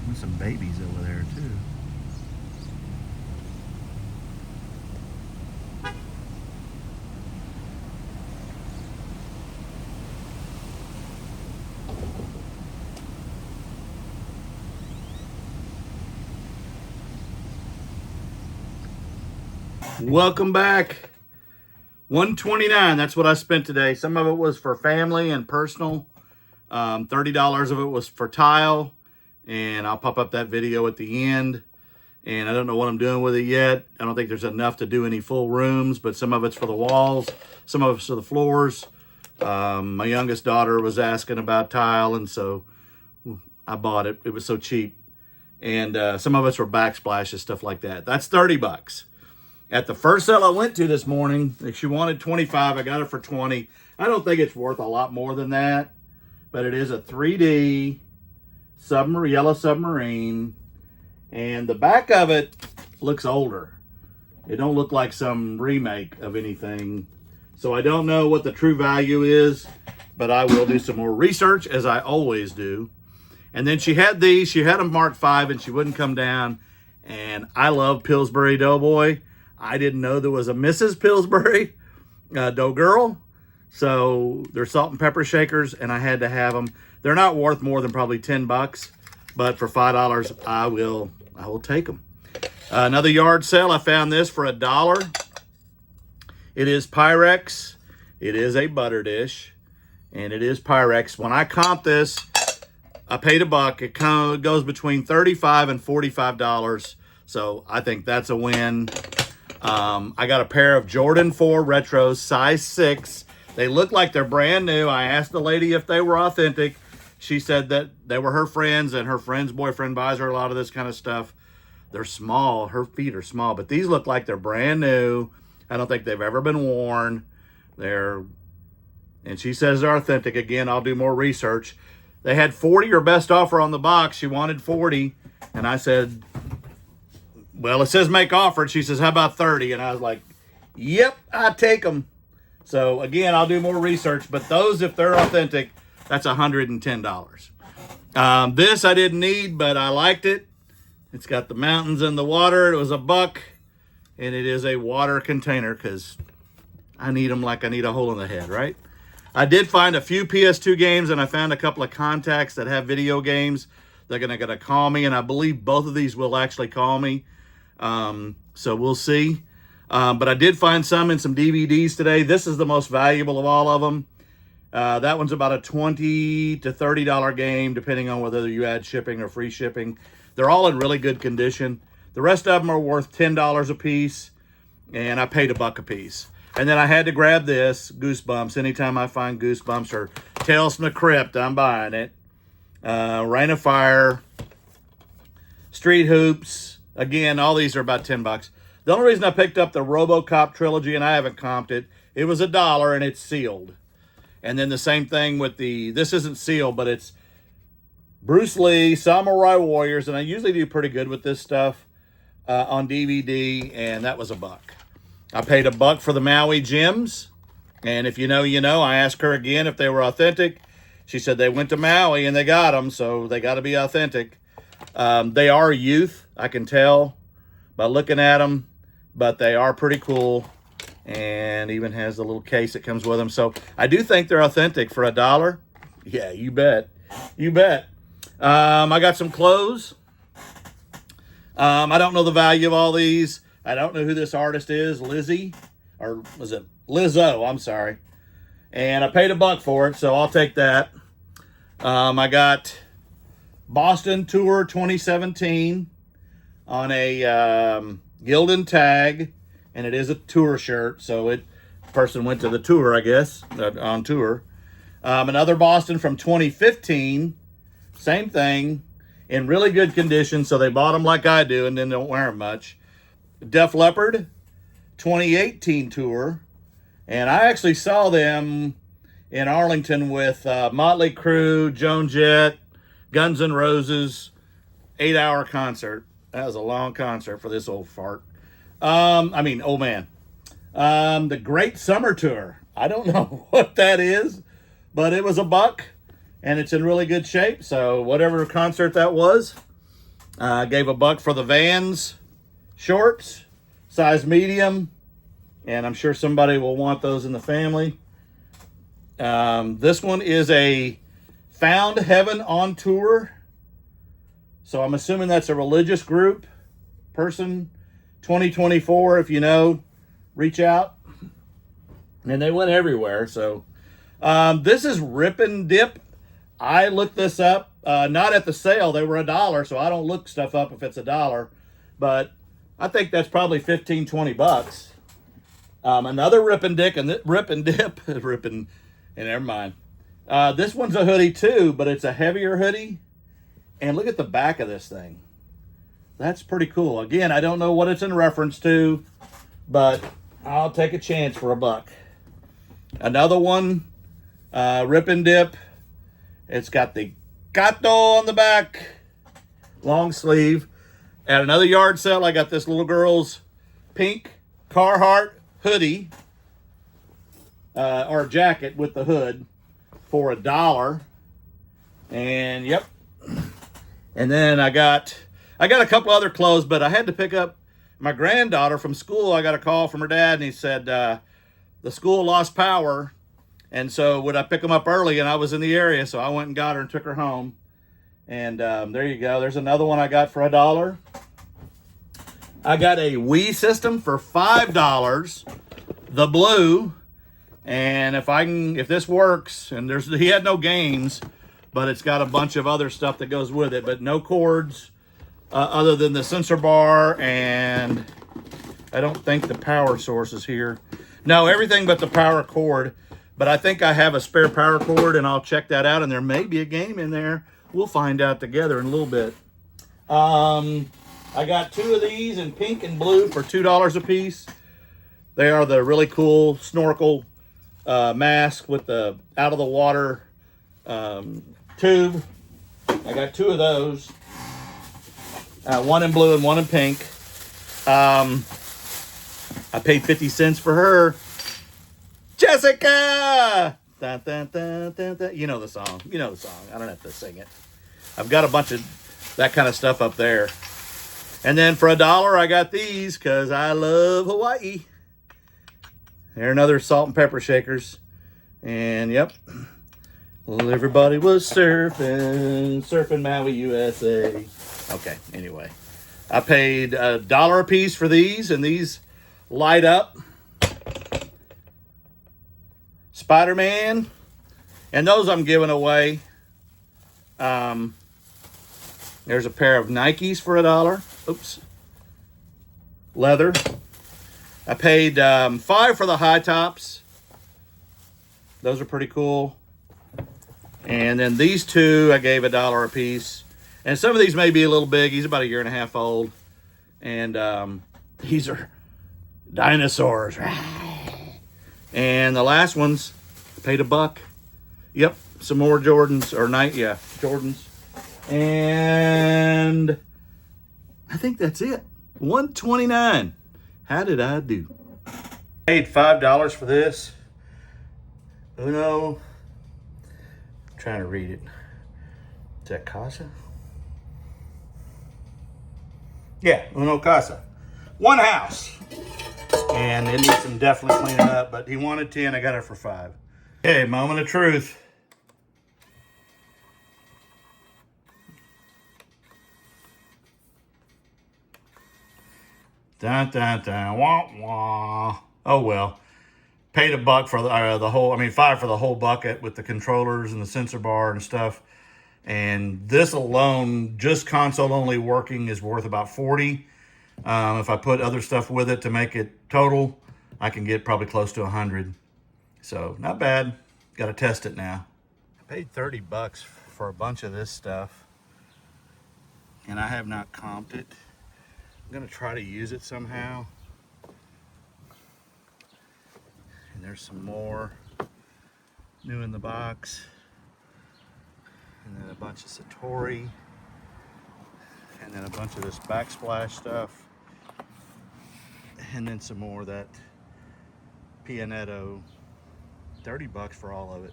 There's some babies over there too. Welcome back. $129. That's what I spent today. Some of it was for family and personal. $30 of it was for tile, and I'll pop up that video at the end. And I don't know what I'm doing with it yet. I don't think there's enough to do any full rooms, but some of it's for the walls, some of it's for the floors. My youngest daughter was asking about tile, and so I bought it. It was so cheap. And some of it's for backsplashes, stuff like that. That's 30 bucks. At the first sale I went to this morning, she wanted 25. I got it for 20. I don't think it's worth a lot more than that, but it is a 3D submarine, yellow submarine, and the back of it looks older. It don't look like some remake of anything. So I don't know what the true value is, but I will do some more research, as I always do. And then she had these. She had them marked 5, and she wouldn't come down. And I love Pillsbury Doughboy. I didn't know there was a Mrs. Pillsbury dough girl. So they're salt and pepper shakers, and I had to have them. They're not worth more than probably 10 bucks, but for $5, I will take them. Another yard sale, I found this for $1. It is Pyrex. It is a butter dish, and it is Pyrex. When I comp this, I paid $1. It goes between $35 and $45. So I think that's a win. I got a pair of Jordan 4 Retros, size 6. They look like they're brand new. I asked the lady if they were authentic. She said that they were her friends, and her friend's boyfriend buys her a lot of this kind of stuff. They're small. Her feet are small, but these look like they're brand new. I don't think they've ever been worn. And she says they're authentic. Again, I'll do more research. They had 40 or best offer on the box. She wanted 40, and I said, well, it says make offer. And she says, how about 30? And I was like, yep, I take them. So again, I'll do more research, but those, if they're authentic, that's $110. This I didn't need, but I liked it. It's got the mountains and the water. It was $1, and it is a water container because I need them like I need a hole in the head, right? I did find a few PS2 games, and I found a couple of contacts that have video games. They're gonna call me, and I believe both of these will actually call me. So we'll see. But I did find some in some DVDs today. This is the most valuable of all of them. That one's about a $20 to $30 game, depending on whether you add shipping or free shipping. They're all in really good condition. The rest of them are worth $10 a piece, and I paid $1 a piece. And then I had to grab this, Goosebumps. Anytime I find Goosebumps or Tales from the Crypt, I'm buying it. Rain of Fire, Street Hoops. Again, all these are about 10 bucks. The only reason I picked up the RoboCop trilogy, and I haven't comped it, it was $1 and it's sealed. And then the same thing with this isn't sealed, but it's Bruce Lee, Samurai Warriors, and I usually do pretty good with this stuff on DVD, and that was $1. I paid $1 for the Maui gems, and if you know, you know. I asked her again if they were authentic. She said they went to Maui and they got them, so they got to be authentic. They are youth, I can tell by looking at them, but they are pretty cool, and even has the little case that comes with them. So I do think they're authentic for $1. Yeah, you bet. You bet. I got some clothes. I don't know the value of all these. I don't know who this artist is, Lizzie, or was it Lizzo? I'm sorry. And I paid $1 for it, so I'll take that. I got Boston Tour 2017 on a Gildan tag, and it is a tour shirt, so person went to the tour, I guess, on tour. Another Boston from 2015, same thing, in really good condition, so they bought them like I do and then don't wear them much. Def Leppard 2018 tour, and I actually saw them in Arlington with Motley Crue, Joan Jett, Guns N' Roses, 8-hour concert. That was a long concert for this old fart. Old man. The Great Summer Tour. I don't know what that is, but it was $1, and it's in really good shape. So whatever concert that was, I gave $1 for the Vans shorts, size medium, and I'm sure somebody will want those in the family. This one is a Found Heaven on Tour. So I'm assuming that's a religious group person. 2024, if you know, reach out. And they went everywhere. So this is Rip and Dip. I looked this up, not at the sale. They were $1, so I don't look stuff up if it's $1. But I think that's probably 15, 20 bucks. Another Rip and Dip, and never mind. This one's a hoodie too, but it's a heavier hoodie. And look at the back of this thing. That's pretty cool. Again, I don't know what it's in reference to, but I'll take a chance for $1. Another one, Rip and Dip. It's got the gato on the back, long sleeve. At another yard sale, I got this little girl's pink Carhartt hoodie, or jacket with the hood for $1. And yep. And then I got a couple other clothes, but I had to pick up my granddaughter from school. I got a call from her dad, and he said the school lost power, and so would I pick them up early? And I was in the area, so I went and got her and took her home. And there you go. There's another one I got for $1. I got a Wii system for $5, the blue. And if this works, and he had no games, but it's got a bunch of other stuff that goes with it, but no cords other than the sensor bar, and I don't think the power source is here. No, everything but the power cord, but I think I have a spare power cord, and I'll check that out, and there may be a game in there. We'll find out together in a little bit. I got 2 of these in pink and blue for $2 a piece. They are the really cool snorkel mask with the out of the water tube. I got 2 of those. One in blue and one in pink. I paid 50 cents for her. Jessica! Dun, dun, dun, dun, dun. You know the song. You know the song. I don't have to sing it. I've got a bunch of that kind of stuff up there. And then for $1, I got these because I love Hawaii. They're another salt and pepper shakers. And yep. Well, everybody was surfing Maui, USA. Okay, anyway. I paid $1 a piece for these, and these light up. Spider-Man. And those I'm giving away. There's a pair of Nikes for $1. Oops. Leather. I paid $5 for the high tops. Those are pretty cool. And then these 2, I gave $1 a piece. And some of these may be a little big. He's about 1.5 years old. And these are dinosaurs. And the last ones, I paid $1. Yep, some more Jordans, or Jordans. And I think that's it. $129. How did I do? Paid $5 for this. Uno. I'm trying to read it. Is that Casa? Yeah, Uno Casa. One house. And it needs some definitely cleaning up, but he wanted 10. I got it for 5. Okay, moment of truth. Dun, dun, dun, wah, wah. Oh, well. Paid $1 for the whole, $5 for the whole bucket with the controllers and the sensor bar and stuff. And this alone, just console only working, is worth about $40. If I put other stuff with it to make it total, I can get probably close to $100. So not bad. Got to test it now. I paid $30 for a bunch of this stuff, and I have not comped it. I'm gonna try to use it somehow. And there's some more new in the box. And then a bunch of Satori. And then a bunch of this backsplash stuff. And then some more of that Pianetto. $30 for all of it.